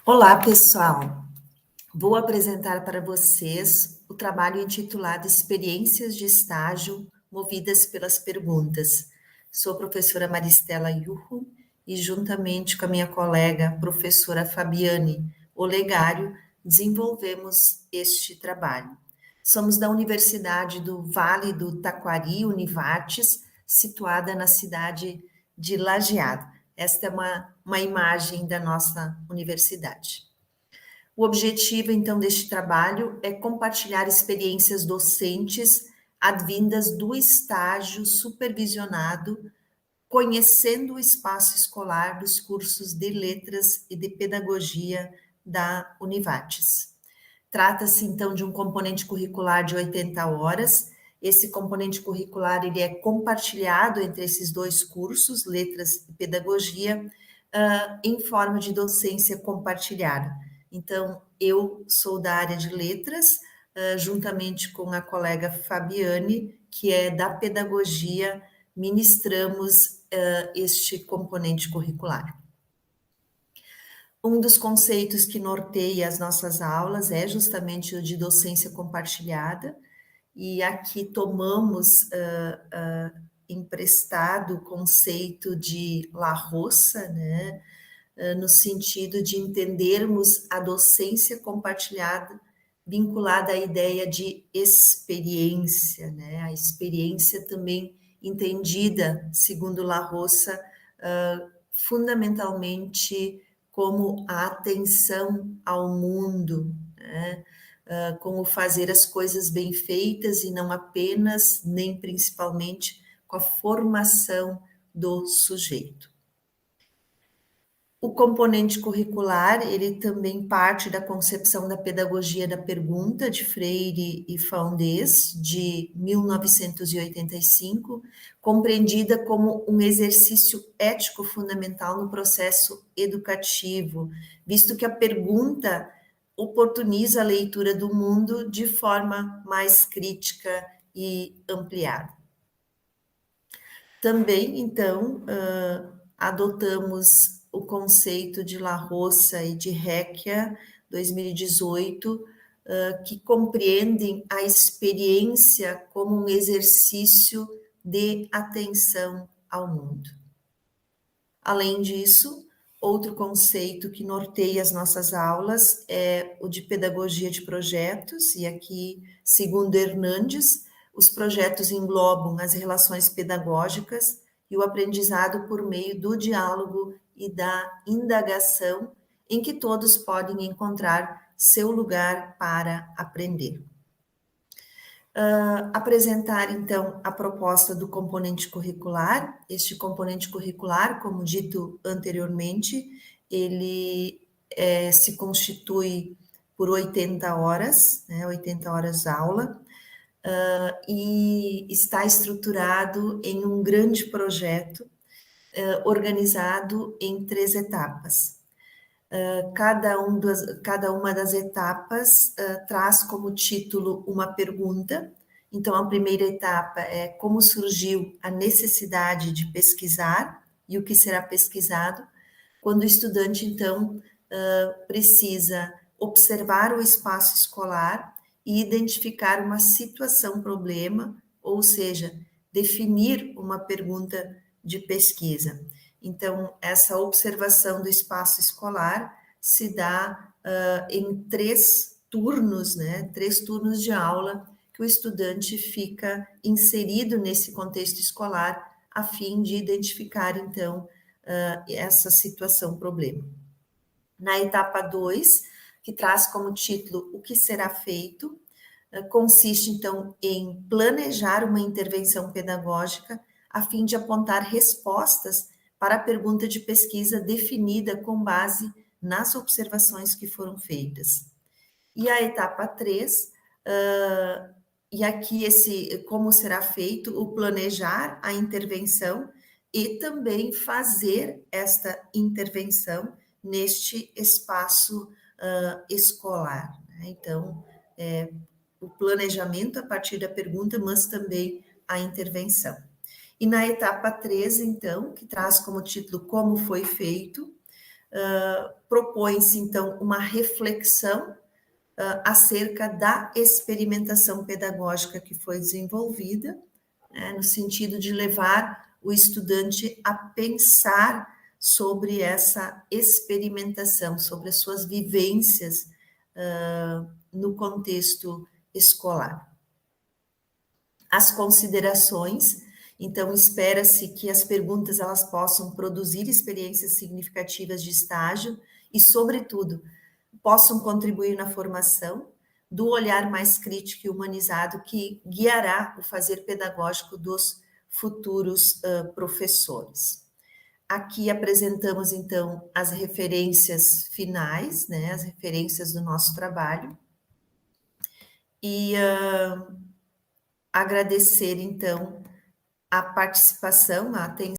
Olá, pessoal! Vou apresentar para vocês o trabalho intitulado Experiências de Estágio Movidas pelas Perguntas. Sou a professora Maristela Iurro e, juntamente com a minha colega, professora Fabiane Olegário, desenvolvemos este trabalho. Somos da Universidade do Vale do Taquari, Univates, situada na cidade de Lajeado. Esta é uma imagem da nossa universidade. O objetivo, então, deste trabalho é compartilhar experiências docentes advindas do estágio supervisionado, conhecendo o espaço escolar dos cursos de Letras e de Pedagogia da Univates. Trata-se, então, de um componente curricular de 80 horas. Esse componente curricular ele é compartilhado entre esses dois cursos, Letras e Pedagogia, em forma de docência compartilhada. Então, eu sou da área de Letras, juntamente com a colega Fabiane, que é da Pedagogia, ministramos este componente curricular. Um dos conceitos que norteia as nossas aulas é justamente o de docência compartilhada, e aqui tomamos emprestado o conceito de La Roça, né, no sentido de entendermos a docência compartilhada vinculada à ideia de experiência, né, a experiência também entendida, segundo La Roça, fundamentalmente como a atenção ao mundo, né? Como fazer as coisas bem feitas e não apenas, nem principalmente, com a formação do sujeito. O componente curricular, ele também parte da concepção da pedagogia da pergunta, de Freire e Foundes, de 1985, compreendida como um exercício ético fundamental no processo educativo, visto que a pergunta oportuniza a leitura do mundo de forma mais crítica e ampliada. Também, então, adotamos o conceito de La Roça e de Recchia, 2018, que compreendem a experiência como um exercício de atenção ao mundo. Além disso, outro conceito que norteia as nossas aulas é o de pedagogia de projetos, e aqui, segundo Hernandes, os projetos englobam as relações pedagógicas e o aprendizado por meio do diálogo e da indagação, em que todos podem encontrar seu lugar para aprender. Apresentar, então, a proposta do componente curricular. Este componente curricular, como dito anteriormente, ele se constitui por 80 horas, né, 80 horas aula, e está estruturado em um grande projeto organizado em 3 etapas. Cada uma das etapas traz como título uma pergunta. Então, a primeira etapa é como surgiu a necessidade de pesquisar e o que será pesquisado, quando o estudante, então, precisa observar o espaço escolar e identificar uma situação-problema, ou seja, definir uma pergunta de pesquisa. Então, essa observação do espaço escolar se dá em 3 turnos, né? 3 turnos de aula que o estudante fica inserido nesse contexto escolar a fim de identificar, então, essa situação-problema. Na etapa 2, que traz como título o que será feito, consiste, então, em planejar uma intervenção pedagógica a fim de apontar respostas para a pergunta de pesquisa definida com base nas observações que foram feitas. E a etapa 3, e aqui como será feito o planejar a intervenção e também fazer esta intervenção neste espaço escolar. né? Então, o planejamento a partir da pergunta, mas também a intervenção. E na etapa 3, então, que traz como título Como foi feito, propõe-se, então, uma reflexão acerca da experimentação pedagógica que foi desenvolvida, né, no sentido de levar o estudante a pensar sobre essa experimentação, sobre as suas vivências no contexto escolar. As considerações, então espera-se que as perguntas elas possam produzir experiências significativas de estágio e, sobretudo, possam contribuir na formação do olhar mais crítico e humanizado que guiará o fazer pedagógico dos futuros professores. Aqui apresentamos, então, as referências finais, né, as referências do nosso trabalho, e agradecer, então, a participação, a atenção